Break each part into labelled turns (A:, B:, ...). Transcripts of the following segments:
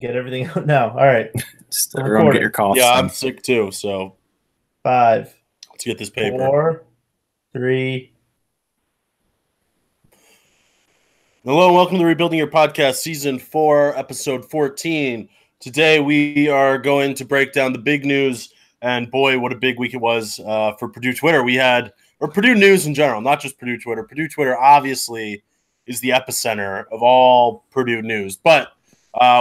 A: Get everything out now. All right.
B: Just
A: We're
B: everyone get your
A: recording.
B: coughs
C: Yeah, I'm
B: in.
C: sick too, so
A: Five,
C: let's get this paper.
A: 4, 3.
C: Hello and welcome to Rebuilding Your Podcast, Season 4, Episode 14. Today we are going to break down the big news, and boy, what a big week it was for Purdue Twitter. Or Purdue news in general, not just Purdue Twitter. Purdue Twitter obviously is the epicenter of all Purdue news, but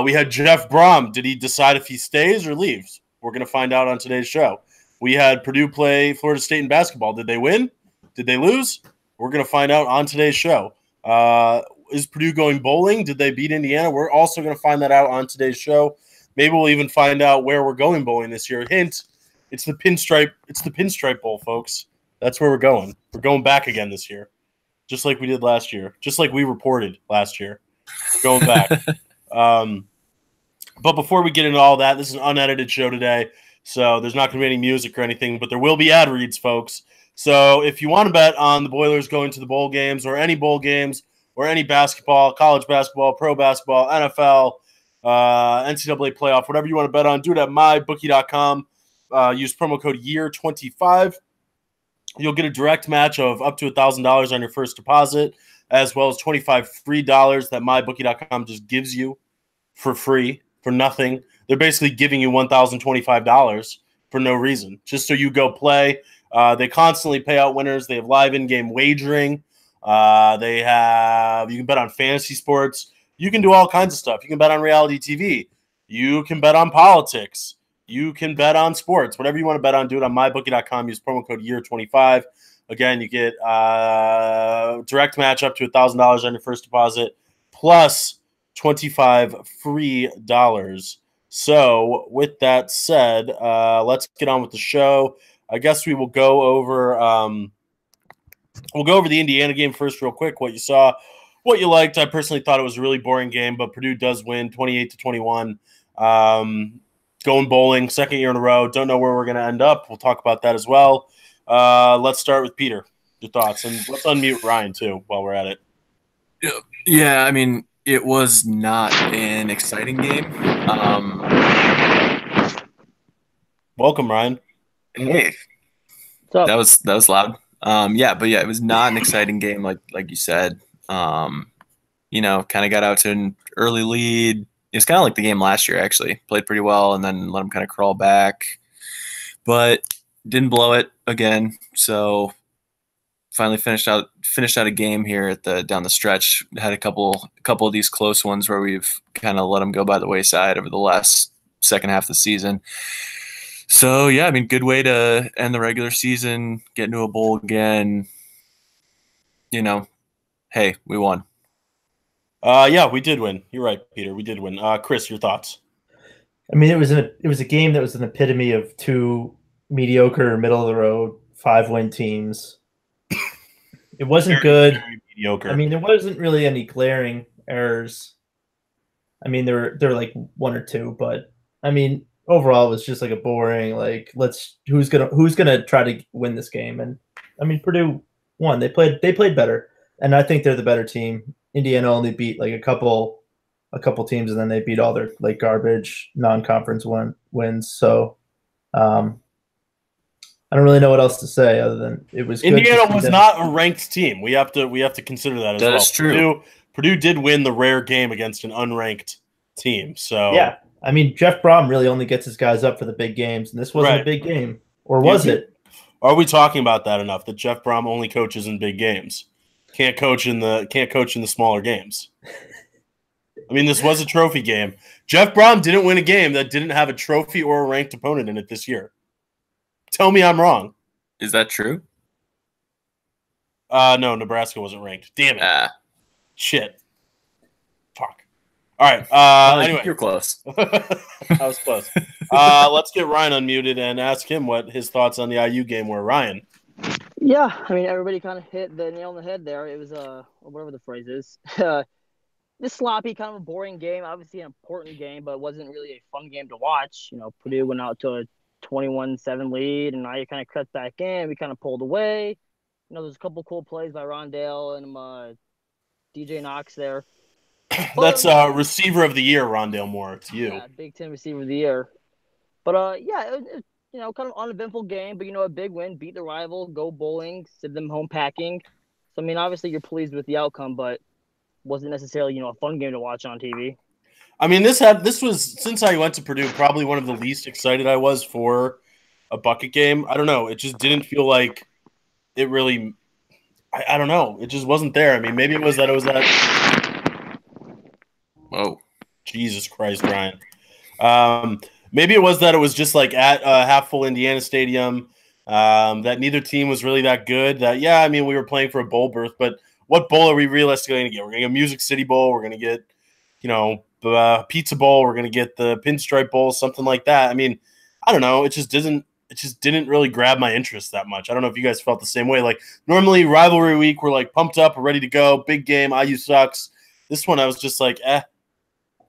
C: we had Jeff Brom. Did he decide if he stays or leaves? We're going to find out on today's show. We had Purdue play Florida State in basketball. Did they win? Did they lose? We're going to find out on today's show. Is Purdue going bowling? Did they beat Indiana? We're also going to find that out on today's show. Maybe we'll even find out where we're going bowling this year. Hint: it's the pinstripe. It's the pinstripe bowl, folks. That's where we're going. We're going back again this year, just like we did last year, just like we reported last year. We're going back. But before we get into all that, this is an unedited show today, so there's not going to be any music or anything, but there will be ad reads, folks. So if you want to bet on the Boilers going to the bowl games or any bowl games or any basketball, college basketball, pro basketball, NFL, NCAA playoff, whatever you want to bet on, do it at mybookie.com. Use promo code YEAR25. You'll get a direct match of up to $1,000 on your first deposit, as well as $25 free dollars that mybookie.com just gives you for free, for nothing. They're basically giving you $1,025 for no reason, just so you go play. They constantly pay out winners. They have live in-game wagering. You can bet on fantasy sports. You can do all kinds of stuff. You can bet on reality TV. You can bet on politics. You can bet on sports. Whatever you want to bet on, do it on mybookie.com. Use promo code YEAR25. Again, you get direct match up to $1,000 on your first deposit, plus $25 free dollars. So with that said, let's get on with the show. I guess we will go over the Indiana game first real quick, what you saw, what you liked. I personally thought it was a really boring game, but Purdue does win 28-21. Going bowling, second year in a row. Don't know where we're going to end up. We'll talk about that as well. Let's start with Peter. Your thoughts, and let's unmute Ryan too while we're at it.
B: Yeah, I mean, it was not an exciting game.
C: Welcome, Ryan.
B: Hey,
D: What's up?
B: that was loud. But it was not an exciting game, like you said. Kind of got out to an early lead. It's kind of like the game last year, actually. Played pretty well, and then let them kind of crawl back, but didn't blow it again. So finally finished out a game here down the stretch. Had a couple of these close ones where we've kind of let them go by the wayside over the last second half of the season. So yeah, I mean, good way to end the regular season, get into a bowl again. Hey, we won.
C: Yeah, we did win. You're right, Peter. We did win. Chris, your thoughts?
A: I mean, it was a game that was an epitome of two mediocre, middle of the road, 5-win teams. It wasn't good.
C: Very mediocre.
A: I mean, there wasn't really any glaring errors. I mean, there were like one or two, but I mean, overall, it was just like a boring who's gonna try to win this game. And I mean, Purdue won. They played better, and I think they're the better team. Indiana only beat like a couple teams, and then they beat all their like garbage non-conference wins. So I don't really know what else to say other than it was good.
C: Indiana was not a ranked team. We have to consider that as well.
B: That's true.
C: Purdue did win the rare game against an unranked team. So
A: yeah, I mean, Jeff Brom really only gets his guys up for the big games, and this wasn't a big game, or was it?
C: Are we talking about that enough? That Jeff Brom only coaches in big games, can't coach in the smaller games. I mean, this was a trophy game. Jeff Brom didn't win a game that didn't have a trophy or a ranked opponent in it this year. Tell me I'm wrong.
B: Is that true?
C: No, Nebraska wasn't ranked. Damn it. Shit. Fuck. All right. Anyway.
B: You're close.
C: I was close. Let's get Ryan unmuted and ask him what his thoughts on the IU game were. Ryan.
D: Yeah, I mean, everybody kind of hit the nail on the head there. It was, whatever the phrase is. Just sloppy, kind of a boring game. Obviously an important game, but it wasn't really a fun game to watch. Purdue went out to a 21-7 lead, and IU kind of cut back in. We kind of pulled away. There's a couple cool plays by Rondale and DJ Knox there.
C: That's receiver of the year, Rondale Moore. It's you.
D: Yeah, Big Ten receiver of the year. But yeah, it kind of uneventful game, but a big win, beat the rival, go bowling, send them home packing. So I mean, obviously you're pleased with the outcome, but wasn't necessarily a fun game to watch on TV.
C: I mean, this was, since I went to Purdue, probably one of the least excited I was for a bucket game. I don't know. It just didn't feel like it really. I don't know. It just wasn't there. I mean, maybe it was that
B: Whoa.
C: Jesus Christ, Ryan. Maybe it was that it was just like at half full Indiana Stadium. That neither team was really that good. That I mean, we were playing for a bowl berth, but what bowl are we realistically going to get? We're going to get Music City Bowl. We're going to get, Pizza Bowl. We're going to get the Pinstripe Bowl, something like that. I mean, I don't know. It just didn't really grab my interest that much. I don't know if you guys felt the same way. Like normally rivalry week, we're like pumped up, we're ready to go, big game. IU sucks. This one, I was just like,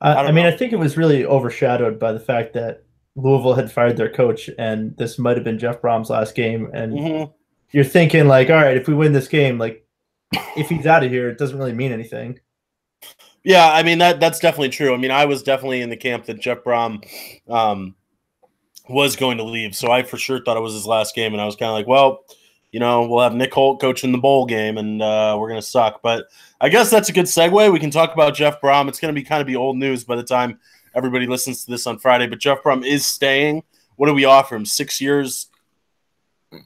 A: I mean, I think it was really overshadowed by the fact that Louisville had fired their coach, and this might have been Jeff Brom's last game. And you're thinking like, all right, if we win this game, like if he's out of here, it doesn't really mean anything.
C: Yeah, I mean that's definitely true. I mean, I was definitely in the camp that Jeff Brom was going to leave, so I for sure thought it was his last game, and I was kind of like, well, we'll have Nick Holt coaching the bowl game, and we're gonna suck. But I guess that's a good segue. We can talk about Jeff Brom. It's gonna be kind of old news by the time everybody listens to this on Friday. But Jeff Brom is staying. What do we offer him? 6 years?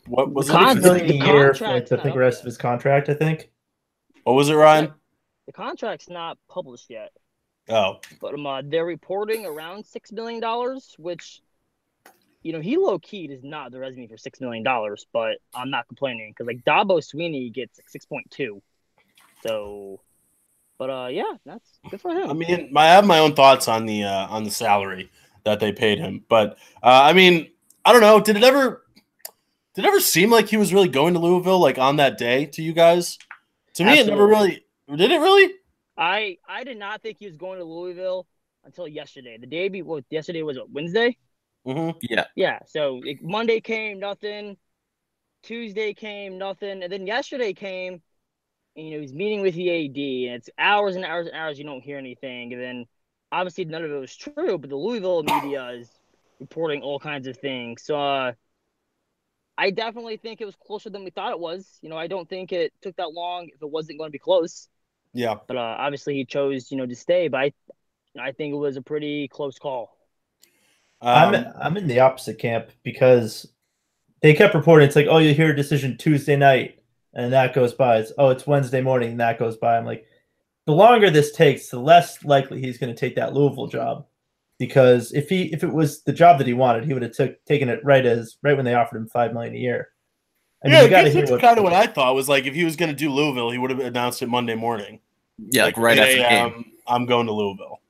C: What was it?
A: $6 million a year for the rest of his contract, I think.
C: What was it, Ryan?
D: The contract's not published yet.
C: Oh,
D: but they're reporting around $6 million, which. He low-key does not have the resume for $6 million, but I'm not complaining because, like, Dabo Sweeney gets like 6.2. So, but yeah, that's good for him.
C: I mean, I have my own thoughts on the salary that they paid him, but I mean, I don't know. Did it ever seem like he was really going to Louisville, like on that day to you guys? To me, It never really did. It really?
D: I did not think he was going to Louisville until yesterday. The day before, yesterday was Wednesday.
B: Mm-hmm.
D: Yeah. So Monday came, nothing. Tuesday came, nothing, and then yesterday came. And, he's meeting with the AD, and it's hours and hours and hours. You don't hear anything, and then obviously none of it was true. But the Louisville media is reporting all kinds of things. So I definitely think it was closer than we thought it was. I don't think it took that long if it wasn't going to be close.
C: Yeah.
D: But obviously he chose, to stay. But I think it was a pretty close call.
A: I'm in the opposite camp because they kept reporting it's like, oh, you hear a decision Tuesday night and that goes by. It's Wednesday morning and that goes by. I'm like, the longer this takes, the less likely he's going to take that Louisville job, because if it was the job that he wanted, he would have taken it right when they offered him $5 million a year.
C: I mean, that's kind of what I thought was like if he was going to do Louisville, he would have announced it Monday morning.
B: Yeah, like right after the game.
C: I'm going to Louisville.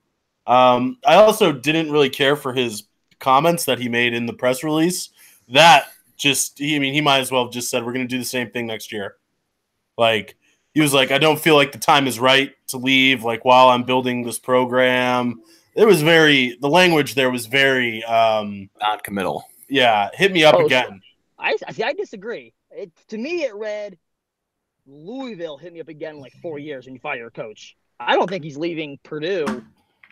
C: I also didn't really care for his comments that he made in the press release. That he might as well have just said we're going to do the same thing next year. Like he was like, I don't feel like the time is right to leave. Like while I'm building this program, the language there was very
B: non-committal.
C: Yeah, hit me up again.
D: I disagree. To me, it read Louisville hit me up again in like 4 years when you fire your coach. I don't think he's leaving Purdue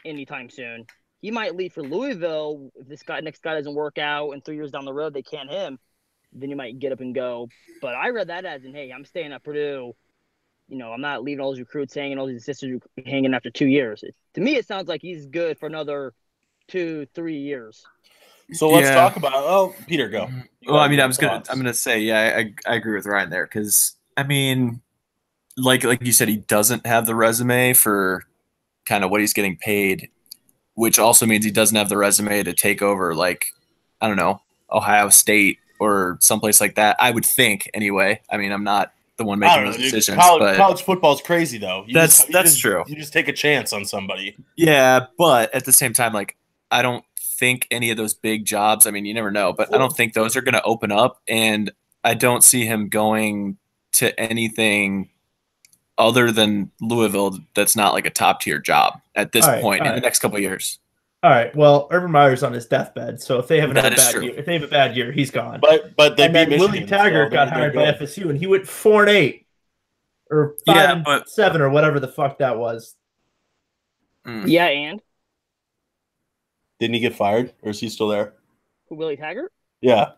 D: anytime soon. He might leave for Louisville if this next guy doesn't work out, and 3 years down the road they can't him. Then you might get up and go. But I read that as in, hey, I'm staying at Purdue. I'm not leaving all these recruits hanging, all these assistants hanging after 2 years. To me, it sounds like he's good for another 2-3 years.
C: So let's talk about. Oh, Peter, go.
B: Well, I mean, I'm gonna say, yeah, I agree with Ryan there because I mean, like you said, he doesn't have the resume for kind of what he's getting paid, which also means he doesn't have the resume to take over, like, I don't know, Ohio State or someplace like that. I would think, anyway. I mean, I'm not the one making those decisions.
C: College football is crazy, though.
B: That's true.
C: You just take a chance on somebody.
B: Yeah, but at the same time, like, I don't think any of those big jobs, I mean, you never know, but I don't think those are going to open up, and I don't see him going to anything other than Louisville that's not like a top-tier job at this point in the next couple of years.
A: All right. Well, Urban Meyer's on his deathbed, so if they have a bad year, he's gone.
C: But they beat Michigan.
A: Willie Taggart got hired by FSU, and he went 4-8 or 5-7 or whatever the fuck that was.
D: Yeah, and
C: Didn't he get fired, or is he still there?
D: who, Willie Taggart?
C: Yeah.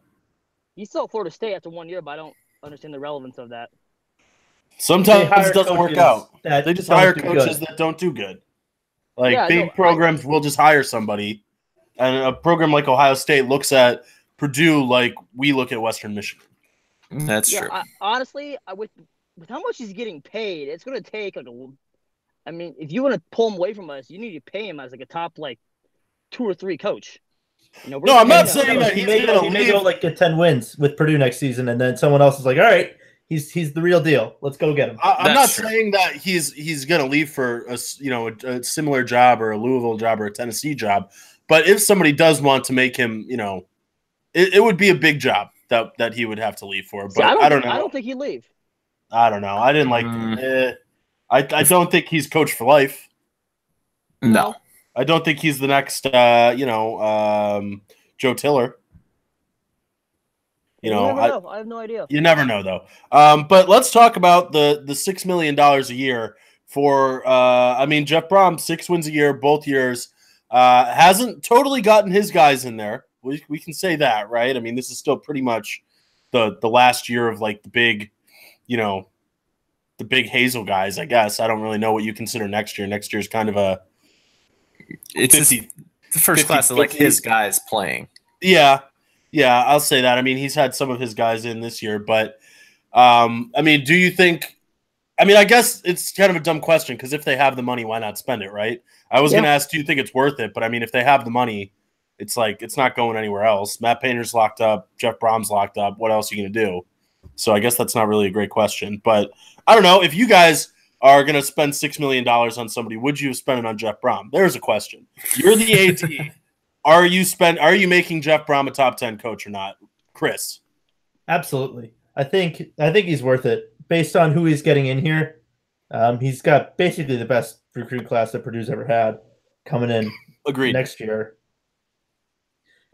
D: He's still at Florida State after 1 year, but I don't understand the relevance of that.
C: Sometimes
A: hire
C: it doesn't work
A: coaches
C: out.
A: that
C: They just
A: don't
C: hire
A: do
C: coaches
A: good.
C: that don't do good. Like
D: Yeah,
C: big
D: no,
C: programs will just hire somebody, and a program like Ohio State looks at Purdue like we look at Western Michigan.
B: That's
D: Yeah,
B: true.
D: honestly, with how much he's getting paid, it's going to take like I mean, if you want to pull him away from us, you need to pay him as like a top like 2 or 3 coach. You know,
C: No, I'm not
D: paying him-
C: saying that
A: he
C: he's
A: may
C: gonna
A: go, he may go
C: leave.
A: like get 10 wins with Purdue next season, and then someone else is like, all right, he's the real deal. Let's go get him.
C: I'm not
B: That's true.
C: saying that he's going to leave for a similar job or a Louisville job or a Tennessee job, but if somebody does want to make him, it would be a big job that he would have to leave for. But
D: See,
C: I don't know.
D: I don't think he'd leave.
C: I don't know. I didn't like. I don't think he's coach for life.
B: No.
C: I don't think he's the next. Joe Tiller.
D: You never know. I have no idea.
C: You never know, though. But let's talk about the $6 million a year for. Jeff Brom, 6 wins a year, both years. Hasn't totally gotten his guys in there. We can say that, right? I mean, this is still pretty much the last year of like the big, the big Hazel guys. I guess I don't really know what you consider next year. Next year is kind of a.
B: It's
C: 50,
B: the first
C: 50,
B: class of like
C: 50.
B: his guys playing.
C: Yeah, I'll say that. I mean, he's had some of his guys in this year, but do you think? I mean, I guess it's kind of a dumb question because if they have the money, why not spend it, right? I was going to ask, do you think it's worth it? But I mean, if they have the money, it's like it's not going anywhere else. Matt Painter's locked up, Jeff Brom's locked up. What else are you going to do? So I guess that's not really a great question. But I don't know if you guys are going to spend $6 million on somebody, would you spend it on Jeff Brom? There's a question. You're the AD. Are you making Jeff Brom a top 10 coach or not? Chris.
A: Absolutely. I think he's worth it based on who he's getting in here. He's got basically the best recruit class that Purdue's ever had coming in
C: Agreed.
A: next year.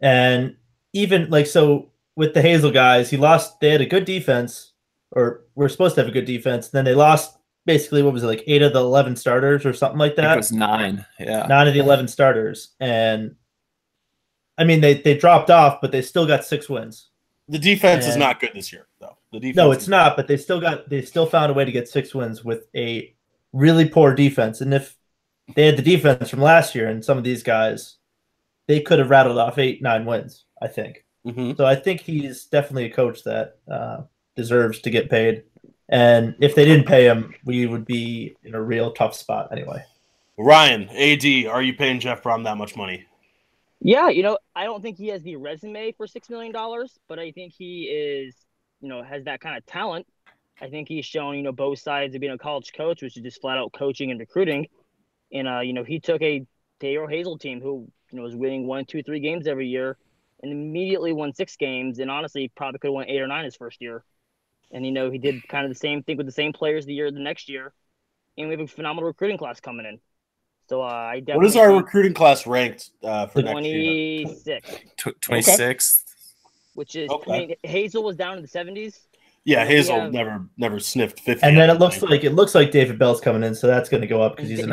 A: And even so with the Hazel guys, they had a good defense, or we're supposed to have a good defense. Then they lost basically, what was it, like 8 of the 11 starters or something like that?
B: I think it was 9. Yeah.
A: 9 of the 11 starters. And I mean, they dropped off, but they still got 6 wins.
C: The defense is not good this year, though.
A: No, it's not, but they still found a way to get 6 wins with a really poor defense. And if they had the defense from last year and some of these guys, they could have rattled off 8, 9 wins, I think.
C: Mm-hmm.
A: So I think he's definitely a coach that deserves to get paid. And if they didn't pay him, we would be in a real tough spot anyway.
C: Ryan, AD, are you paying Jeff Brom that much money?
D: Yeah, I don't think he has the resume for $6 million, but I think he is, has that kind of talent. I think he's shown, both sides of being a college coach, which is just flat out coaching and recruiting. And, he took a Taylor Hazel team who, was winning 1, 2, 3 games every year and immediately won 6 games. And honestly, probably could have won 8 or 9 his first year. And, he did kind of the same thing with the same players the next year. And we have a phenomenal recruiting class coming in. So I definitely.
C: What is our recruiting class ranked for next year?
D: 26.
B: 26th.
D: Which is,
C: Okay.
D: I mean, Hazel was down in the 70s.
C: Yeah,
D: We
C: Hazel
D: have-
C: never sniffed 50.
A: And then it looks like David Bell's coming in, so that's going to go up because he's an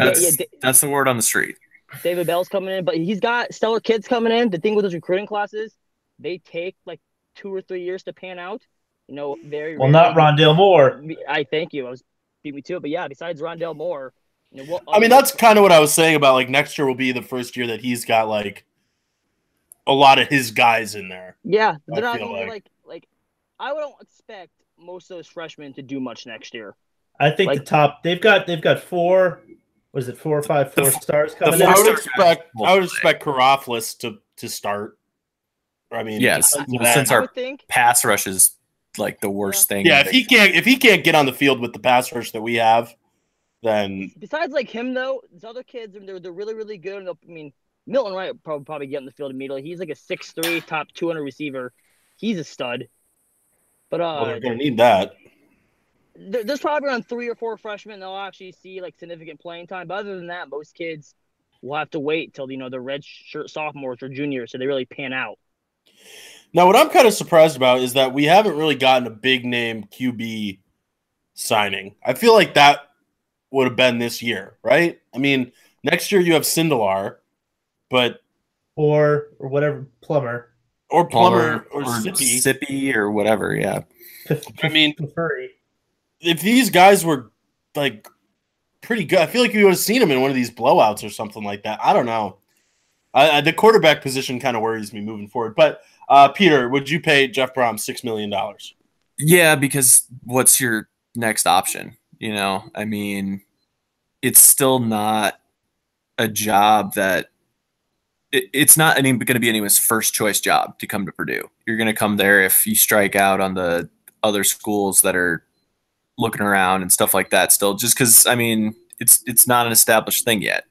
B: That's the word on the street.
D: David Bell's coming in, but he's got stellar kids coming in. The thing with those recruiting classes, they take like 2 or 3 years to pan out. Very
A: well, not Rondale Moore.
D: I thank you. I was beat me to it, but yeah, besides Rondale Moore,
C: that's kind of what I was saying about like next year will be the first year that he's got like a lot of his guys in there.
D: Yeah, they're
C: I
D: not
C: feel
D: gonna like I don't expect most of those freshmen to do much next year.
A: I think the top they've got 4. Was it 4 or 5 4-stars coming in?
C: I would expect Karoflis to start. I mean,
B: yes, since our pass rush is like the worst thing.
C: Yeah, if he can't get on the field with the pass rush that we have, then
D: besides like him though, these other kids they're really really good. I mean, Milton Wright will probably get on the field immediately. He's like a 6'3", top 200 receiver. He's a stud. But
C: they're gonna need that.
D: There's probably around 3 or 4 freshmen they'll actually see like significant playing time. But other than that, most kids will have to wait till they're red shirt sophomores or juniors, so they really pan out.
C: Now, what I'm kind of surprised about is that we haven't really gotten a big name QB signing. I feel like that would have been this year, right? I mean, Next year you have Sindelar, but
A: or whatever Plummer
C: or Plummer or Sippy.
B: Sippy or whatever. Yeah.
C: I mean,
A: Pifuri.
C: if these guys were like pretty good, I feel like you would have seen them in one of these blowouts or something like that. I don't know. The quarterback position kind of worries me moving forward. But Peter, would you pay Jeff Brom $6 million?
B: Yeah, because what's your next option? You know, I mean, it's still not a job that it's not going to be anyone's first choice job to come to Purdue. You're going to come there if you strike out on the other schools that are looking around and stuff like that still, just because, I mean, it's not an established thing yet.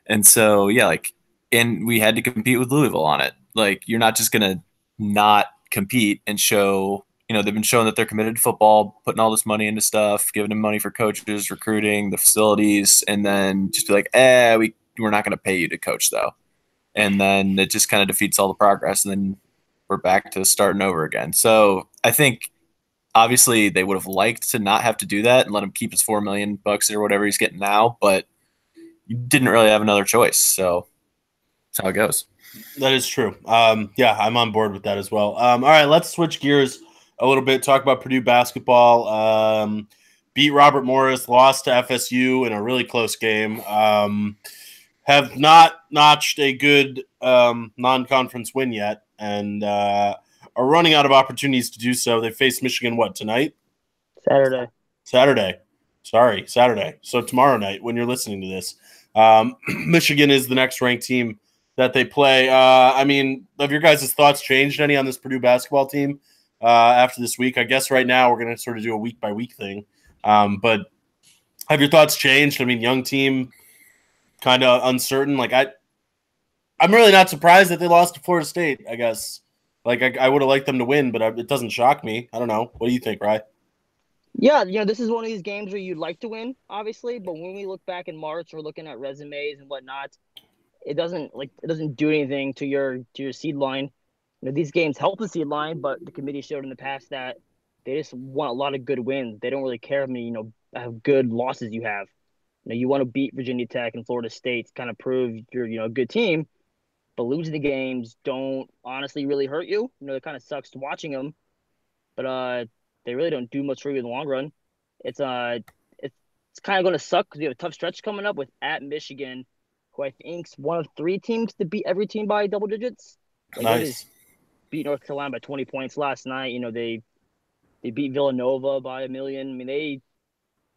B: And so, yeah, like, and we had to compete with Louisville on it. Like, you're not just going to not compete and show, you know, they've been showing that they're committed to football, putting all this money into stuff, giving them money for coaches, recruiting, the facilities, and then just be like, we're not going to pay you to coach though. And then it just kind of defeats all the progress. And then we're back to starting over again. So I think obviously they would have liked to not have to do that and let him keep his $4 million or whatever he's getting now, but you didn't really have another choice. So that's how it goes.
C: That is true. Yeah, I'm on board with that as well. All right, let's switch gears a little bit. Talk about Purdue basketball. Beat Robert Morris, lost to FSU in a really close game. Have not notched a good non-conference win yet, and are running out of opportunities to do so. They face Michigan tonight? Saturday. Sorry, Saturday. So tomorrow night when you're listening to this. Michigan is the next ranked team that they play. I mean, have your guys' thoughts changed any on this Purdue basketball team after this week? I guess right now we're going to sort of do a week-by-week thing. But have your thoughts changed? I mean, young team, kind of uncertain. Like, I'm really not surprised that they lost to Florida State, I guess. Like, I would have liked them to win, but it doesn't shock me. I don't know. What do you think, Rye?
D: Yeah, this is one of these games where you'd like to win, obviously, but when we look back in March, we're looking at resumes and whatnot. It doesn't do anything to your seed line. These games help the seed line, but the committee showed in the past that they just want a lot of good wins. They don't really care how many how good losses you have. You want to beat Virginia Tech and Florida State to kind of prove you're a good team, but losing the games don't honestly really hurt you. It kind of sucks watching them, but they really don't do much for you in the long run. It's kind of going to suck because we have a tough stretch coming up with at Michigan, who I think's one of 3 teams to beat every team by double digits.
C: Nice.
D: They just beat North Carolina by 20 points last night. They beat Villanova by 1 million. I mean,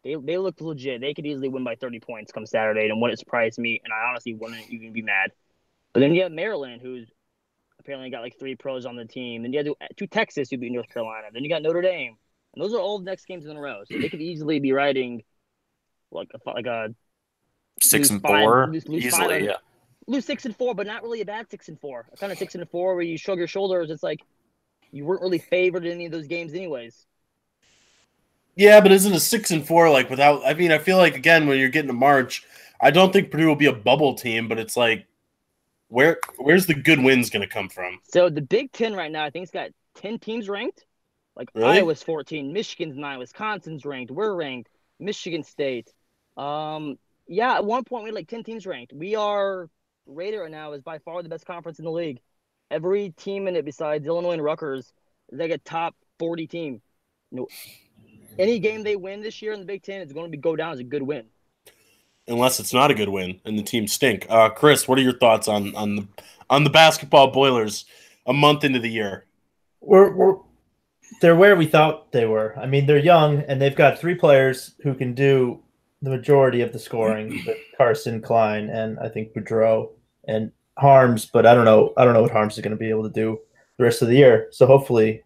D: they looked legit. They could easily win by 30 points come Saturday, and wouldn't surprise me. And I honestly wouldn't even be mad. But then you have Maryland, who's apparently got like 3 pros on the team. Then you have 2 Texas who beat North Carolina. Then you got Notre Dame. And those are all the next games in a row. So they could easily be riding like a
B: 6-4 easily, yeah.
D: Lose 6-4, but not really a bad 6-4. A kind of 6-4 where you shrug your shoulders. It's like you weren't really favored in any of those games, anyways.
C: Yeah, but isn't a 6-4 like without? I mean, I feel like again when you're getting to March, I don't think Purdue will be a bubble team, but it's like where's the good wins going to come from?
D: So the Big Ten right now, I think it's got 10 teams ranked. Like
C: really?
D: Iowa's 14, Michigan's 9, Wisconsin's ranked, we're ranked, Michigan State. Yeah, at one point we had like 10 teams ranked. We are rated right now as by far the best conference in the league. Every team in it besides Illinois and Rutgers is like a top 40 team. Any game they win this year in the Big Ten is going to go down as a good win.
C: Unless it's not a good win and the teams stink. Chris, what are your thoughts on the basketball Boilers a month into the year?
A: They're where we thought they were. I mean, they're young and they've got 3 players who can do the majority of the scoring with Carson, Klein, and I think Boudreaux and Harms, but I don't know what Harms is going to be able to do the rest of the year. So hopefully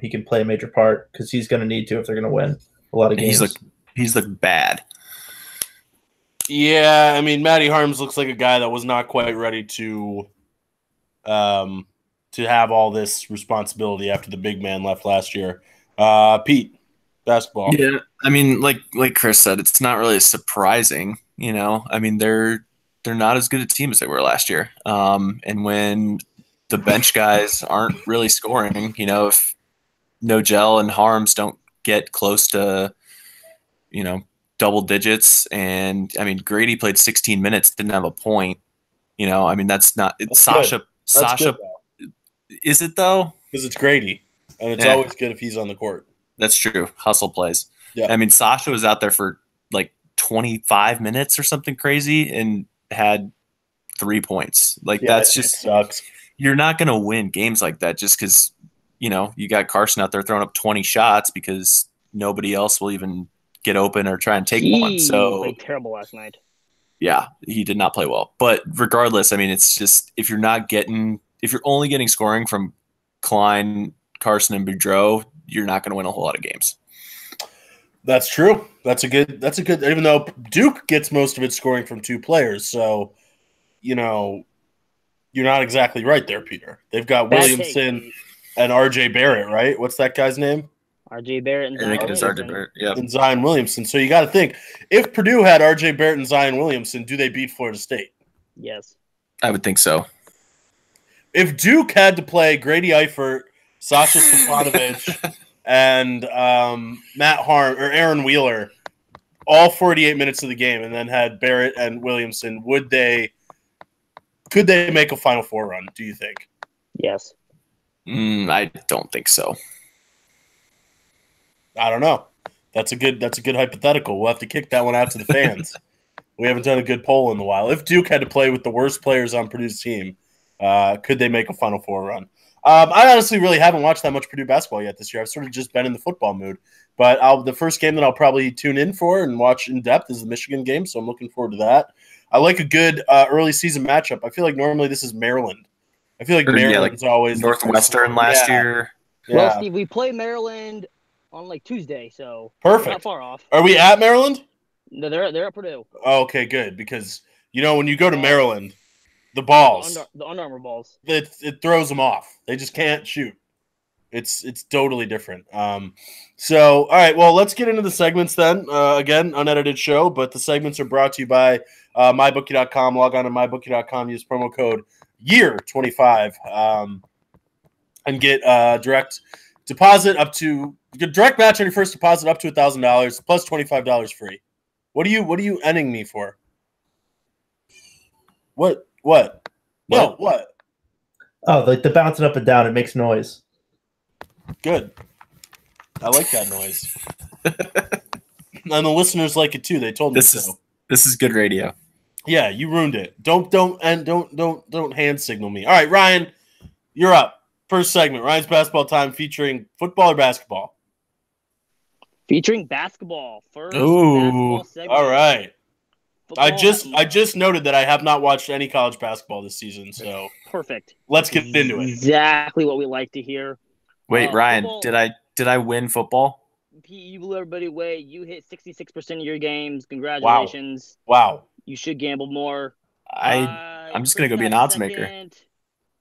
A: he can play a major part because he's going to need to if they're going to win a lot of games.
B: He's looked bad.
C: Yeah, I mean, Matty Harms looks like a guy that was not quite ready to have all this responsibility after the big man left last year. Pete, basketball.
B: Yeah, I mean, like Chris said, it's not really surprising. I mean, they're not as good a team as they were last year. And when the bench guys aren't really scoring, if Nogel and Harms don't get close to, double digits. And I mean, Grady played 16 minutes, didn't have a point. You know, I mean, that's not it's Sasha.
C: Good.
B: Sasha, is it though?
C: Because it's Grady, and it's always good if he's on the court.
B: That's true. Hustle plays.
C: Yeah.
B: I mean, Sasha was out there for like 25 minutes or something crazy and had 3 points. Like that's just
C: sucks.
B: You're not going to win games like that just because, you know, you got Carson out there throwing up 20 shots because nobody else will even get open or try and take one. So
D: played terrible last night.
B: Yeah, he did not play well. But regardless, I mean, it's just if you're only getting scoring from Klein, Carson, and Boudreaux, you're not going to win a whole lot of games.
C: That's true. That's a good. Even though Duke gets most of its scoring from 2 players, so you know you're not exactly right there, Peter. They've got Williamson and RJ Barrett, right? What's that guy's name?
D: RJ Barrett and
B: I think it is RJ Barrett. Yeah,
C: and Zion Williamson. So you got to think if Purdue had RJ Barrett and Zion Williamson, do they beat Florida State?
D: Yes,
B: I would think so.
C: If Duke had to play Grady Eifert, Sasha Stefanovic, and Matt Harm or Aaron Wheeler all 48 minutes of the game, and then had Barrett and Williamson, could they make a Final Four run? Do you think?
D: Yes.
B: I don't think so.
C: I don't know. That's a good hypothetical. We'll have to kick that one out to the fans. We haven't done a good poll in a while. If Duke had to play with the worst players on Purdue's team, could they make a Final Four run? I honestly really haven't watched that much Purdue basketball yet this year. I've sort of just been in the football mood. But the first game that I'll probably tune in for and watch in depth is the Michigan game, so I'm looking forward to that. I like a good early season matchup. I feel like normally this is Maryland. I feel like Maryland's always
B: Northwestern last year.
C: Yeah.
D: Well, Steve, we play Maryland on like Tuesday, so
C: perfect.
D: Not far off.
C: Are we at Maryland?
D: No, they're at Purdue.
C: Oh, okay, good. Because when you go to Maryland, the balls,
D: the Under Armour balls,
C: it throws them off. They just can't shoot. It's totally different. So all right, well, let's get into the segments then. Again, unedited show, but the segments are brought to you by mybookie.com. Log on to mybookie.com. Use promo code YEAR25 and get direct deposit direct match on your first deposit up to $1,000 plus $25 free. What are you ending me for? What? No, what?
A: Oh, like the bouncing up and down, it makes noise.
C: Good. I like that noise. And the listeners like it too. They told me so.
B: This is good radio.
C: Yeah, you ruined it. Don't hand signal me. All right, Ryan, you're up. First segment, Ryan's basketball time, featuring football or basketball?
D: Featuring basketball. First
B: basketball
D: segment.
C: All right.
D: Football,
C: I just noted that I have not watched any college basketball this season, so
D: perfect.
C: Let's get into it.
D: Exactly what we like to hear.
B: Wait, Ryan, football, did I win football?
D: You blew everybody away. You hit 66% of your games. Congratulations.
C: Wow.
D: You should gamble more.
B: I'm just gonna go be an odds maker.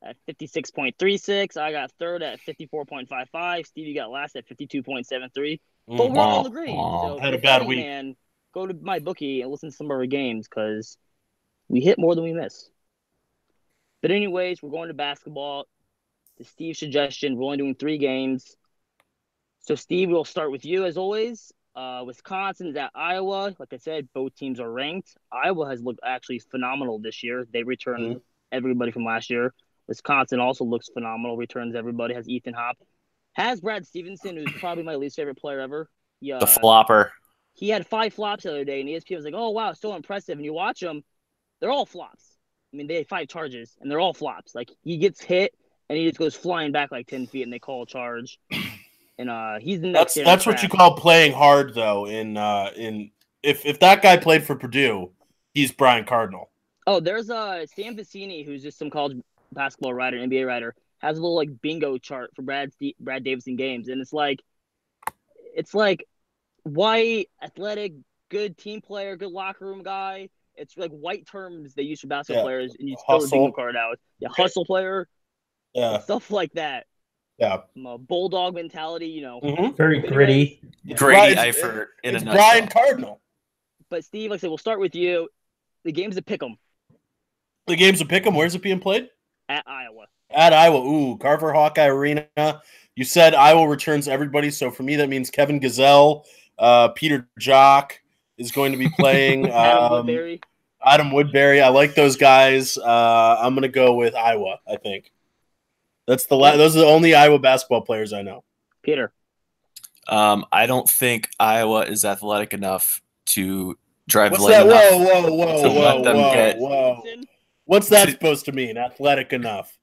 D: At 56.36. I got third at 54.55. Steve, you got last at 52.73. But we're all agreed. So
C: had a bad week.
D: Man, go to my bookie and listen to some of our games because we hit more than we miss. But anyways, we're going to basketball. To Steve's suggestion, we're only doing 3 games. So Steve, we'll start with you as always. Wisconsin's at Iowa. Like I said, both teams are ranked. Iowa has looked actually phenomenal this year. They returned everybody from last year. Wisconsin also looks phenomenal. Returns everybody. Has Ethan Hop. Has Brad Stevenson, who's probably my least favorite player ever.
B: The flopper.
D: He had 5 flops the other day, and ESPN was like, "Oh wow, so impressive." And you watch them, they're all flops. I mean, they had 5 charges, and they're all flops. Like he gets hit, and he just goes flying back like 10 feet, and they call a charge. And he's the next.
C: That's what you call playing hard, though. If that guy played for Purdue, he's Brian Cardinal.
D: Oh, there's Sam Vecini, who's just some college basketball writer, NBA writer, has a little like bingo chart for Brad Davison games, and it's like white, athletic, good team player, good locker room guy. It's like white terms they use for basketball players, and you fill the bingo card out. Yeah, hustle player. Yeah, stuff like that.
C: Yeah,
D: bulldog mentality.
A: Very gritty.
B: Grady Eifert in a nutshell.
C: Brian Cardinal.
D: But Steve, like I said, we'll start with you. The game's a pick'em.
C: The game's a pick'em. Where's it being played?
D: At Iowa.
C: At Iowa. Ooh, Carver Hawkeye Arena. You said Iowa returns everybody, so for me that means Kevin Gazelle, Peter Jock, is going to be playing.
D: Adam Woodbury.
C: Adam Woodbury. I like those guys. I'm going to go with Iowa, I think. Those are the only Iowa basketball players I know.
D: Peter.
B: I don't think Iowa is athletic enough to drive
C: What's
B: late
C: that?
B: enough.
C: Whoa. What's that supposed to mean? Athletic enough.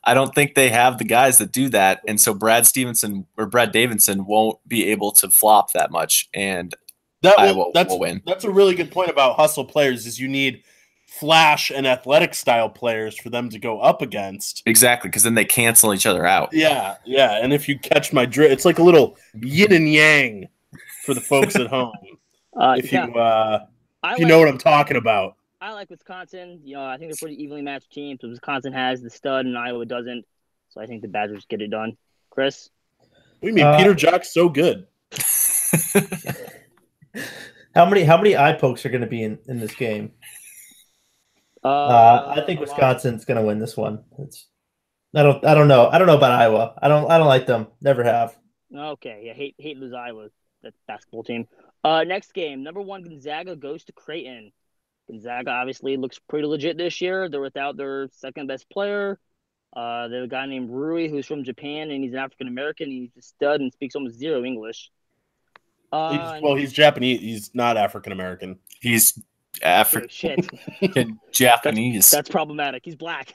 B: I don't think they have the guys that do that, and so Brad Davidson won't be able to flop that much, and Iowa will win.
C: That's a really good point about hustle players. Is you need flash and athletic style players for them to go up against.
B: Exactly, because then they cancel each other out.
C: Yeah. And if you catch my drift, it's like a little yin and yang for the folks at home. If you know what I'm talking about.
D: I like Wisconsin. I think they're a pretty evenly matched team. So Wisconsin has the stud and Iowa doesn't. So I think the Badgers get it done. Chris?
C: What do you mean? Peter Jock's so good.
A: How many eye pokes are going to be in this game? I think Wisconsin's going to win this one. I don't know. I don't know about Iowa. I don't like them. Never have.
D: Okay. Yeah, hate lose Iowa. That basketball team. Next game, number 1 Gonzaga goes to Creighton. Gonzaga obviously looks pretty legit this year. They're without their second best player. They have a guy named Rui who's from Japan, and he's an African American. He's a stud and speaks almost zero English.
C: He's Japanese. He's not African American.
B: He's African.
D: Shit.
B: Japanese.
D: That's problematic. He's black.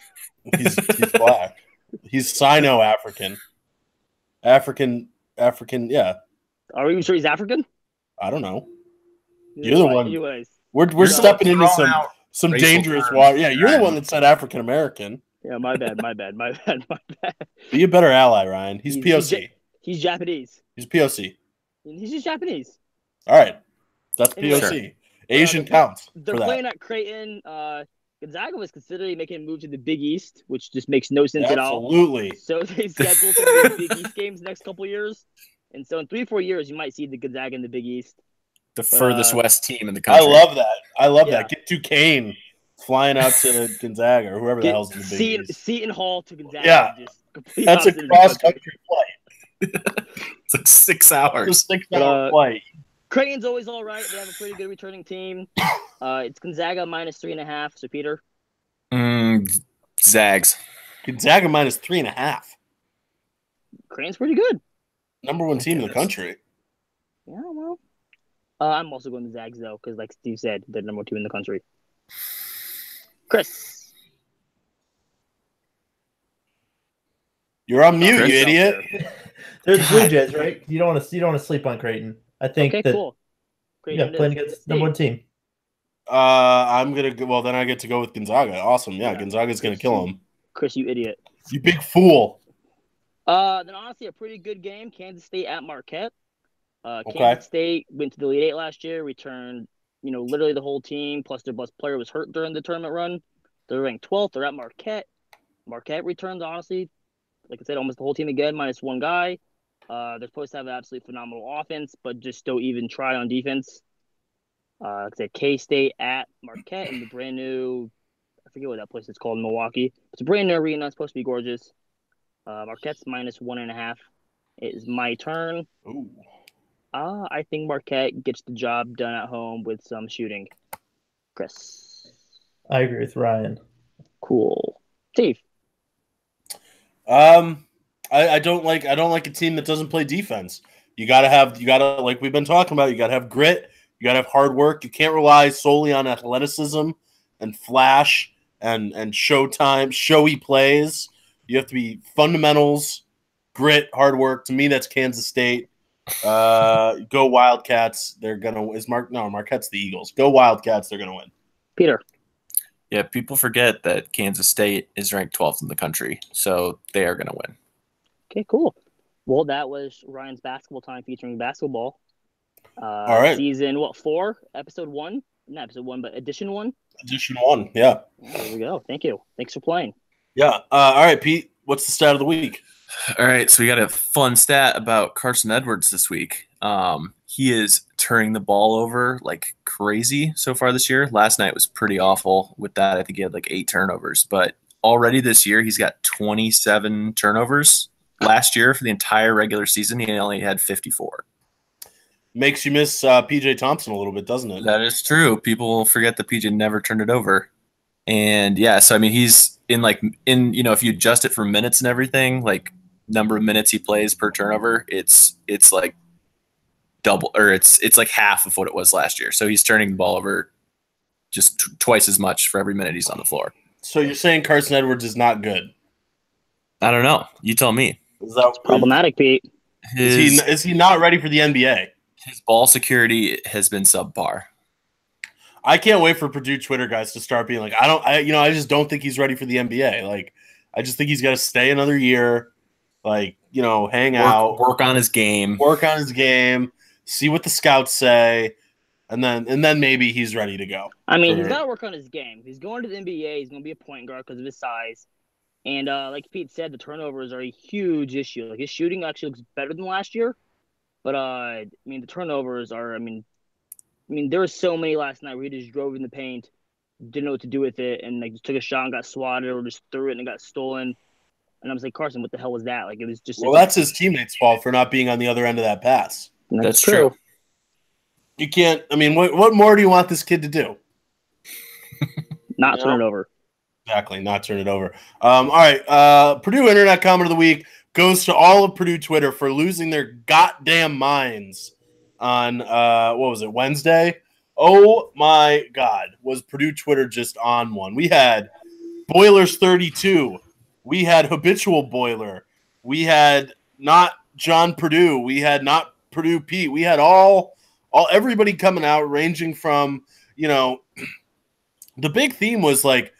C: He's black. He's Sino-African. African. Yeah.
D: Are you sure he's African?
C: I don't know. You're the one.
D: Anyways.
C: We're stepping into some dangerous water. Yeah, you're the one that said African American.
D: Yeah, my bad.
C: Be a better ally, Ryan. He's POC.
D: He's Japanese.
C: He's POC.
D: He's just Japanese.
C: All right. That's
D: Anyway,
C: POC. Sure. Asian counts.
D: They're playing at Creighton. Gonzaga was considering making a move to the Big East, which just makes no sense at all.
C: Absolutely.
D: So they scheduled some of the Big East games next couple years. And so in 3-4 years, you might see the Gonzaga in the Big East.
B: The furthest west team in the country.
C: I love that. Get Duquesne flying out to Gonzaga or whoever the hell's in the Big East.
D: Seton Hall to Gonzaga.
C: Yeah. That's a cross-country flight.
B: It's like 6 hours.
C: It's a 6-hour flight.
D: Creighton's always all right. They have a pretty good returning team. It's Gonzaga minus 3.5. So, Peter?
B: Zags.
C: Gonzaga minus 3.5.
D: Creighton's pretty good.
C: Number 1 team in the country.
D: Yeah, well. I'm also going to Zags, though, because like Steve said, they're number 2 in the country. Chris.
C: You're on mute, you idiot.
A: They're the Blue Jays, right? You don't want to sleep on Creighton. I think
D: cool.
A: Creighton playing against number 1 team.
C: I'm gonna go. Well, then I get to go with Gonzaga. Awesome, yeah. Gonzaga's gonna kill him.
D: Chris, you idiot.
C: You big fool.
D: Then honestly, a pretty good game. Kansas State at Marquette. Kansas State went to the Elite 8 last year, returned, literally the whole team, plus their best player was hurt during the tournament run. They're ranked 12th. They're at Marquette. Marquette returned, honestly, like I said, almost the whole team again, minus 1 guy. They're supposed to have an absolutely phenomenal offense, but just don't even try on defense. Like I said, K-State at Marquette in the brand new, I forget what that place is called in Milwaukee. It's a brand new arena. It's supposed to be gorgeous. Marquette's minus 1.5. It is my turn.
C: Ooh.
D: I think Marquette gets the job done at home with some shooting. Chris.
A: I agree with Ryan.
D: Cool. Steve.
C: I don't like a team that doesn't play defense. You gotta like we've been talking about, you gotta have grit, you gotta have hard work. You can't rely solely on athleticism and flash and showtime, showy plays. You have to be fundamentals, grit, hard work. To me, that's Kansas State. Go Wildcats. Marquette's the Eagles. Go Wildcats, they're gonna win.
D: Peter.
B: Yeah, people forget that Kansas State is ranked 12th in the country, so they are going to win.
D: Okay, cool. Well, that was Ryan's basketball time featuring basketball.
C: All right.
D: Season 4, episode 1, not episode 1, but edition 1.
C: Edition 1, yeah.
D: There we go. Thank you. Thanks for playing.
C: Yeah. All right, Pete. What's the stat of the week?
B: All right, so we got a fun stat about Carson Edwards this week. He is turning the ball over like crazy so far this year. Last night was pretty awful with that. I think he had like 8 turnovers, but already this year he's got 27 turnovers. Last year for the entire regular season, he only had 54.
C: makes you miss PJ Thompson a little bit, doesn't it?
B: That is true. People forget that PJ never turned it over. And yeah, so I mean, he's if you adjust it for minutes and everything, like number of minutes he plays per turnover, it's like double, or it's like half of what it was last year. So he's turning the ball over just twice as much for every minute he's on the floor.
C: So you're saying Carson Edwards is not good?
B: I don't know. You tell me.
C: Is that
D: Problematic, Pete.
C: Is he not ready for the NBA?
B: His ball security has been subpar.
C: I can't wait for Purdue Twitter guys to start being like, I just don't think he's ready for the NBA. Like, I just think he's got to stay another year, like, hang out,
B: work on his game,
C: see what the scouts say, and then maybe he's ready to go.
D: I mean, he's got to work on his game. If he's going to the NBA, he's going to be a point guard because of his size. And like Pete said, the turnovers are a huge issue. Like, his shooting actually looks better than last year. But, I mean, the turnovers are, I mean, there were so many last night where he just drove in the paint, didn't know what to do with it, and like just took a shot and got swatted, or just threw it and it got stolen. And I was like, Carson, what the hell was that? Like, it was just.
C: Well, that's his teammates' fault for not being on the other end of that pass.
B: That's true.
C: You can't. I mean, what more do you want this kid to do?
D: Not turn it over.
C: Exactly, not turn it over. All right, Purdue Internet Comment of the Week goes to all of Purdue Twitter for losing their goddamn minds on what was it, Wednesday? Oh my God, was Purdue Twitter just on one? We had Boilers 32, we had Habitual Boiler, we had not John Purdue, we had not Purdue Pete, we had all everybody coming out, ranging from the big theme was like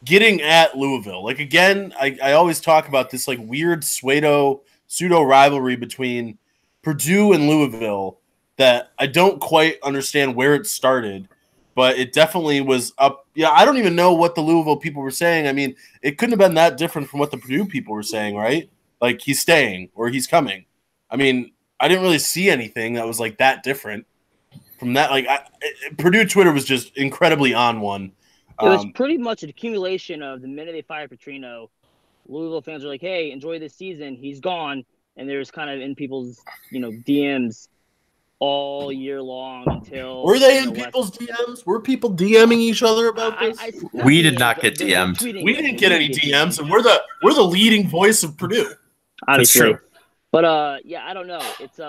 C: getting at Louisville. Like, again, I always talk about this like weird pseudo rivalry between Purdue and Louisville that I don't quite understand where it started, but it definitely was up. Yeah, I don't even know what the Louisville people were saying. I mean, it couldn't have been that different from what the Purdue people were saying, right? Like, he's staying or he's coming. I mean, I didn't really see anything that was like that different from that. Like, Purdue Twitter was just incredibly on one.
D: It was pretty much an accumulation of the minute they fired Petrino, Louisville fans were like, hey, enjoy this season. He's gone. And there's kind of in people's, DMs all year long until.
C: Were they in people's DMs? Were people DMing each other about this?
B: We did not get DM'd.
C: We didn't get any DMs, and we're the leading voice of Purdue.
D: Obviously.
B: That's true.
D: But yeah, I don't know. It's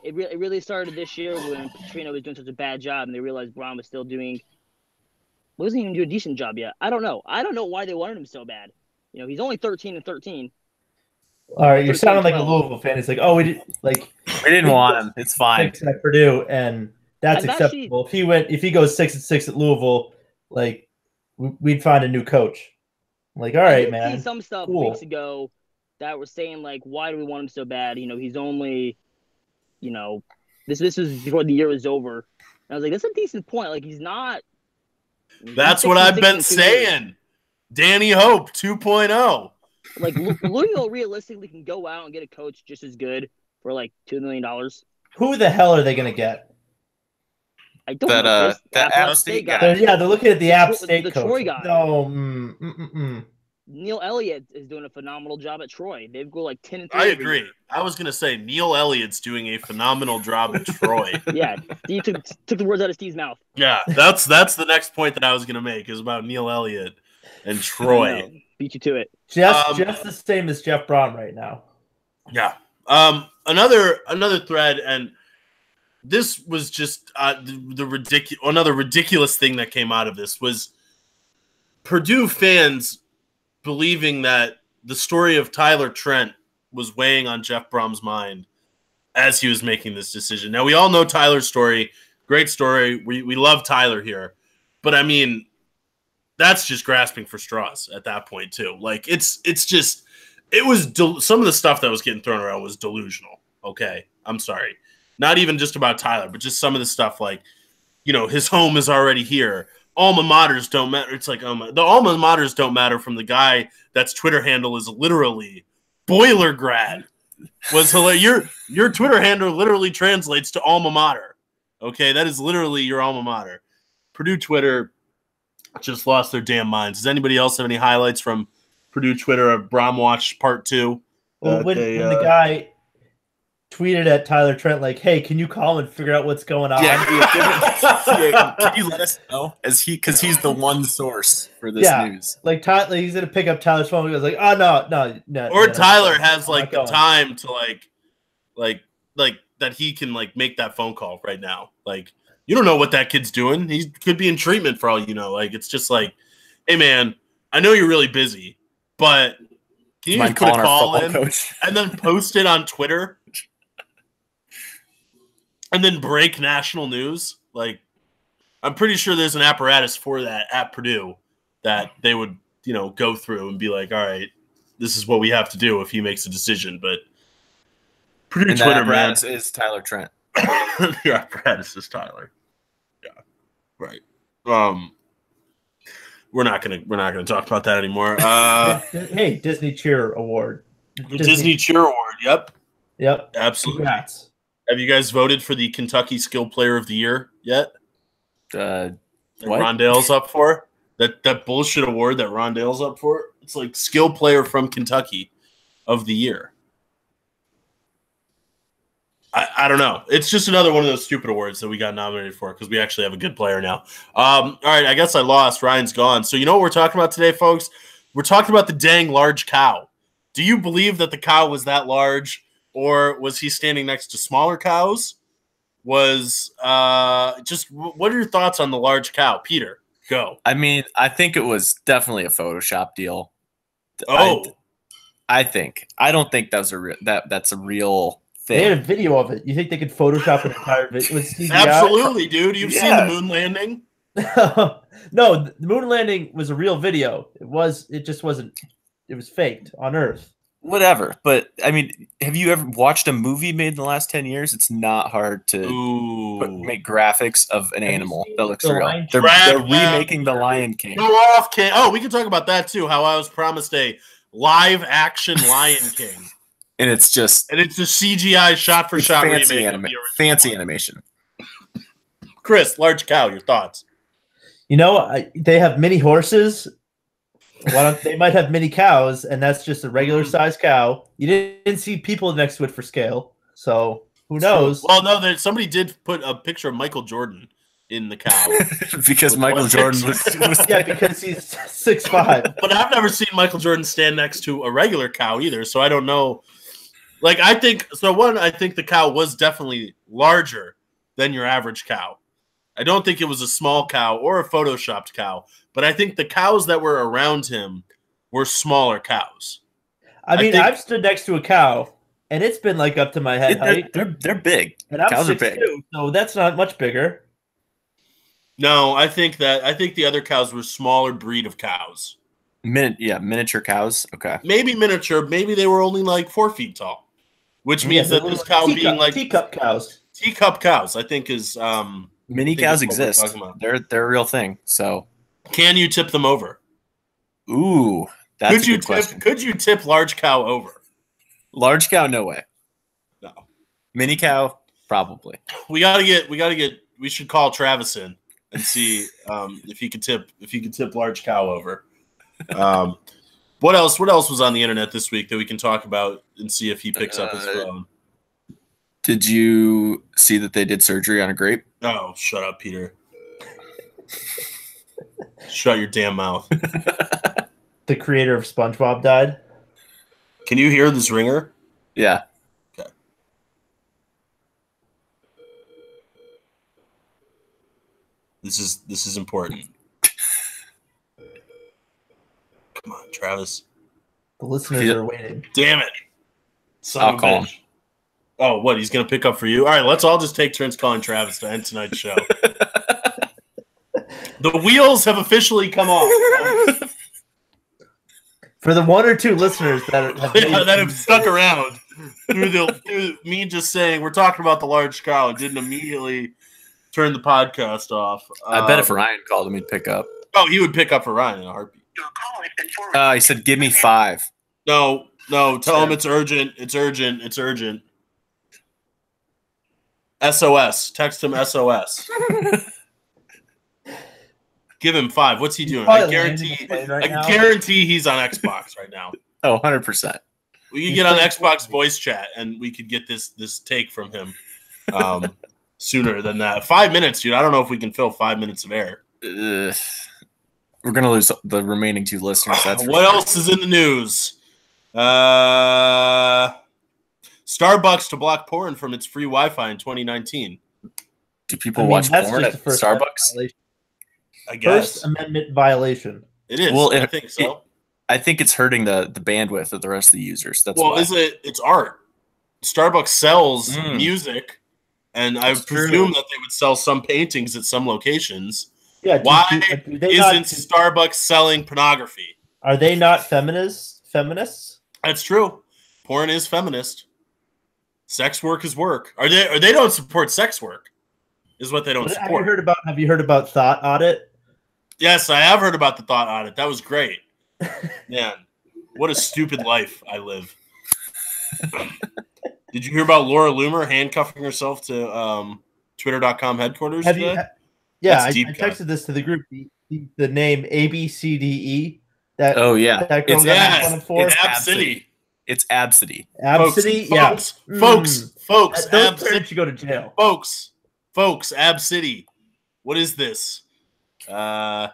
D: it really started this year when Petrino was doing such a bad job, and they realized Braun wasn't even doing a decent job yet. I don't know. I don't know why they wanted him so bad. He's only 13-13.
A: All right, you're sounding like a Louisville fan. It's like, oh, we
B: didn't want him. It's fine.
A: At Purdue, and that's acceptable. If he goes 6-6 at Louisville, like we'd find a new coach. Like, all right, man.
D: I did see some stuff weeks ago that were saying like, why do we want him so bad? He's only, this was before the year was over. And I was like, that's a decent point. Like, he's not.
C: That's what I've been saying. Danny Hope 2.0.
D: Like, Louisville realistically can go out and get a coach just as good for like $2 million.
A: Who the hell are they going to get?
D: I don't know.
B: That App State guy.
A: They're looking at the App State coach.
D: Troy guy.
A: No.
D: Neil Elliott is doing a phenomenal job at Troy. They've go like 10-3.
C: I agree. I was going to say Neil Elliott's doing a phenomenal job at Troy.
D: Yeah, you took the words out of Steve's mouth.
C: Yeah, that's the next point that I was going to make is about Neil Elliott and Troy.
D: Beat you to it.
A: Just the same as Jeff Braun right now.
C: Yeah. Another thread, and this was just another ridiculous thing that came out of this was Purdue fans believing that the story of Tyler Trent was weighing on Jeff Brum's mind as he was making this decision. Now, we all know Tyler's story. Great story. We love Tyler here. But, I mean, that's just grasping for straws at that point, too. Like, it was some of the stuff that was getting thrown around was delusional, okay? I'm sorry. Not even just about Tyler, but just some of the stuff like, his home is already here. Alma maters don't matter. It's like the alma maters don't matter from the guy that's Twitter handle is literally Boiler Grad. Was hilarious. Your Twitter handle literally translates to alma mater. Okay, that is literally your alma mater. Purdue Twitter just lost their damn minds. Does anybody else have any highlights from Purdue Twitter of Brom Watch Part 2?
A: Well, when the guy, tweeted at Tyler Trent like, "Hey, can you call and figure out what's going on?"
B: Can you let us know? Because he's the one source for this news.
A: Like Tyler, he's gonna pick up Tyler's phone. He goes like, "Oh no."
C: Or
A: no,
C: Tyler
A: no,
C: has like the
A: going.
C: time to like that he can like make that phone call right now. Like you don't know what that kid's doing. He could be in treatment for all you know. Like it's just like, hey man, I know you're really busy, but can you just put a call in and then post it on Twitter? And then break national news. Like, I'm pretty sure there's an apparatus for that at Purdue that they would, go through and be like, all right, this is what we have to do if he makes a decision. But Purdue Twitter, man,
B: is Tyler Trent.
C: Your apparatus is Tyler. Yeah, right. We're not gonna talk about that anymore.
A: Hey, Disney Cheer Award.
C: Disney Cheer Award.
A: Yep.
C: Absolutely.
A: Congrats.
C: Have you guys voted for the Kentucky Skill Player of the Year yet?
B: What?
C: Rondale's up for that bullshit award that Rondale's up for. It's like Skill Player from Kentucky of the Year. I don't know. It's just another one of those stupid awards that we got nominated for because we actually have a good player now. All right, I guess I lost. Ryan's gone. So you know what we're talking about today, folks? We're talking about the dang large cow. Do you believe that the cow was that large? Or was he standing next to smaller cows? What are your thoughts on the large cow? Peter, go.
B: I mean, I think it was definitely a Photoshop deal.
C: Oh.
B: I don't think that was that's a real thing.
A: They had a video of it. You think they could Photoshop an entire video with CGI?
C: Absolutely, dude. You've seen the moon landing?
A: No, the moon landing was a real video. It was faked on Earth.
B: Whatever, but I mean, have you ever watched a movie made in the last 10 years? It's not hard to make graphics of an animal that looks real. They're remaking The Lion King.
C: Go off, King. Oh, we can talk about that too. How I was promised a live action Lion King,
B: and it's a
C: CGI shot for shot remake.
B: Fancy animation.
C: Chris, large cow. Your thoughts?
A: They have mini horses. They might have mini cows, and that's just a regular size cow. You didn't see people next to it for scale, so who knows?
C: Well, no, somebody did put a picture of Michael Jordan in the cow
B: because Michael Jordan was
A: because he's 6'5".
C: But I've never seen Michael Jordan stand next to a regular cow either, so I don't know. Like I think the cow was definitely larger than your average cow. I don't think it was a small cow or a photoshopped cow, but I think the cows that were around him were smaller cows.
A: I've stood next to a cow, and it's been like up to my head height.
B: They're big.
A: And I'm 6'2", so that's not much bigger.
C: No, I think the other cows were smaller breed of cows.
B: Miniature cows. Okay.
C: Maybe miniature. Maybe they were only like 4 feet tall, which means that this cow being like
A: teacup cows.
C: Teacup cows, I think is
B: mini cows exist. They're a real thing. So,
C: can you tip them over?
B: Ooh, that's a good question.
C: Could you tip large cow over?
B: Large cow, no way.
C: No.
B: Mini cow, probably.
C: We should call Travis in and see if he could tip large cow over. What else was on the internet this week that we can talk about and see if he picks up his phone?
B: Did you see that they did surgery on a grape?
C: Oh, shut up, Peter. Shut your damn mouth.
A: The creator of SpongeBob died.
C: Can you hear this ringer?
B: Yeah.
C: Okay. This is important. Come on, Travis.
A: The listeners are waiting.
C: Damn it. I'll call him. Oh, what? He's going to pick up for you? All right, let's all just take turns calling Travis to end tonight's show. The wheels have officially come off.
A: For the 1 or 2 listeners that
C: have stuck around through me just saying we're talking about the large cow and didn't immediately turn the podcast off.
B: I bet if Ryan called him, he'd pick up.
C: Oh, he would pick up for Ryan in a heartbeat.
B: He said, "Give me 5."
C: No, tell him it's urgent. It's urgent. It's urgent. SOS. Text him SOS. Give him 5. What's he doing? I guarantee he's on Xbox right now.
B: Oh, 100%.
C: We could get on Xbox voice chat, and we could get this take from him sooner than that. 5 minutes, dude. I don't know if we can fill 5 minutes of air.
B: We're gonna lose the remaining 2 listeners. That's
C: what else is in the news? Starbucks to block porn from its free Wi-Fi in 2019.
B: Do people watch porn at Starbucks?
C: I guess.
A: First Amendment violation.
C: It is.
B: Well,
C: I think so.
B: I think it's hurting the bandwidth of the rest of the users. That's
C: well,
B: why.
C: it's art. Starbucks sells music, and I presume that they would sell some paintings at some locations.
A: Yeah.
C: Why isn't Starbucks selling pornography?
A: Are they not feminists?
C: That's true. Porn is feminist. Sex work is work. Are they don't support sex work? Is what they don't support.
A: Have you heard about Thought Audit?
C: Yes, I have heard about the Thought Audit. That was great. Man, what a stupid life I live. Did you hear about Laura Loomer handcuffing herself to Twitter.com headquarters today?
A: Yeah, I texted this to the group. The name ABCDE. That
B: girl got
C: it's Absidy.
B: It's Absidy.
A: Absidy,
C: folks.
A: Those parents should go to jail.
C: Folks, Absidy. What is this? A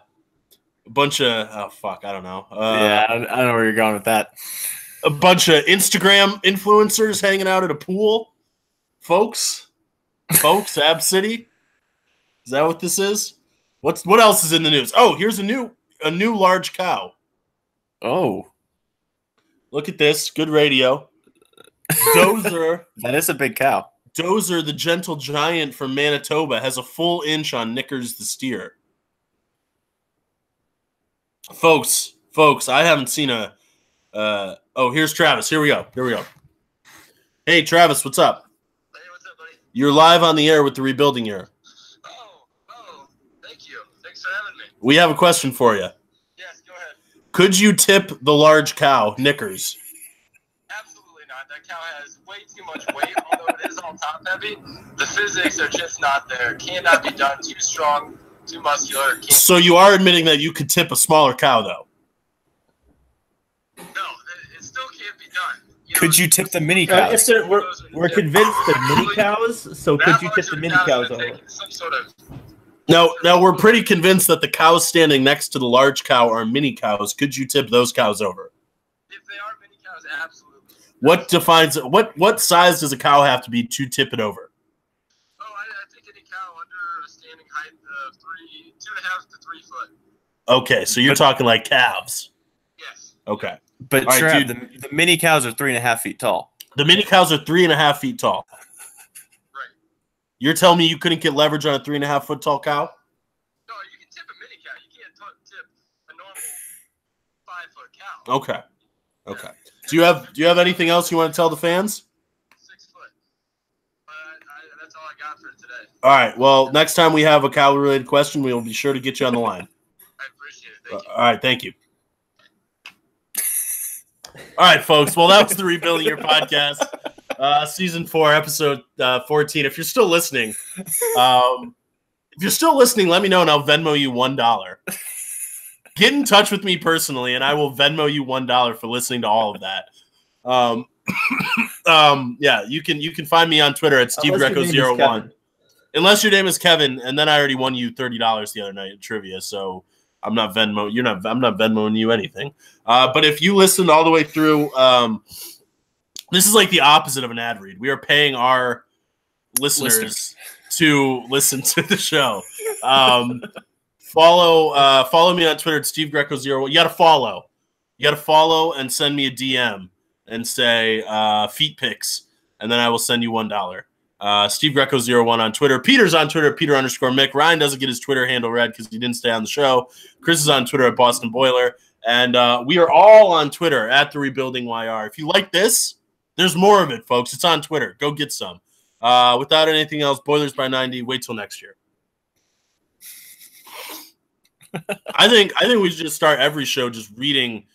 C: bunch of I don't know.
B: I don't know where you're going with that.
C: A bunch of Instagram influencers hanging out at a pool. Folks, Absidy. Is that what this is? What else is in the news? Oh, here's a new large cow.
B: Oh.
C: Look at this. Good radio. Dozer.
B: That is a big cow.
C: Dozer, the gentle giant from Manitoba, has a full inch on Knickers the steer. Folks, I haven't seen a... here's Travis. Here we go. Hey, Travis, what's up?
E: Hey, what's up, buddy?
C: You're live on the air with the Rebuilding Year.
E: Oh, thank you. Thanks for having me.
C: We have a question for you.
E: Yes, go ahead.
C: Could you tip the large cow, Knickers?
E: Absolutely not. That cow has way too much weight, although it is all top-heavy. The physics are just not there. Cannot be done. Too strong, too muscular.
C: So you are admitting that you could tip a smaller cow, though?
E: No, it still can't be done.
B: Could you tip the mini cows?
A: We're convinced they're mini cows, so could you tip the mini cows over?
E: Some sort of...
C: Now we're pretty convinced that the cows standing next to the large cow are mini cows. Could you tip those cows over?
E: If they are mini cows, absolutely.
C: What size does a cow have to be to tip it over?
E: Oh, I think any cow under a standing height of 2.5 to 3 foot.
C: Okay, so you're talking like calves.
E: Yes.
C: Okay.
B: But Trav, the mini cows are 3.5 feet tall.
C: The mini cows are 3.5 feet tall.
E: Right.
C: You're telling me you couldn't get leverage on a 3.5 foot tall cow?
E: No, you can tip a mini cow. You can't tip a normal 5 foot cow.
C: Okay. Do you have anything else you want to tell the fans?
E: 6 foot. That's all I got for today.
C: All right. Well, next time we have a cow related question, we will be sure to get you on the line.
E: I appreciate it. Thank you.
C: All right. Thank you. All right, folks. Well, that was the Rebuilding Your Podcast, season 4, episode 14. If you're still listening, let me know and I'll Venmo you $1. Get in touch with me personally, and I will Venmo you $1 for listening to all of that. Yeah, you can find me on Twitter at SteveGreco01. Unless your name is Kevin, and then I already won you $30 the other night at trivia, so I'm not Venmoing you anything. But if you listened all the way through, this is like the opposite of an ad read. We are paying our listeners to listen to the show. Follow me on Twitter at SteveGreco01. You got to follow and send me a DM and say feet pics, and then I will send you $1. Steve Greco01 on Twitter. Peter's on Twitter at Peter_Mick. Ryan doesn't get his Twitter handle read because he didn't stay on the show. Chris is on Twitter at Boston Boiler. And we are all on Twitter at The Rebuilding YR. If you like this, there's more of it, folks. It's on Twitter. Go get some. Without anything else, Boilers by 90. Wait till next year. I think we should just start every show just reading –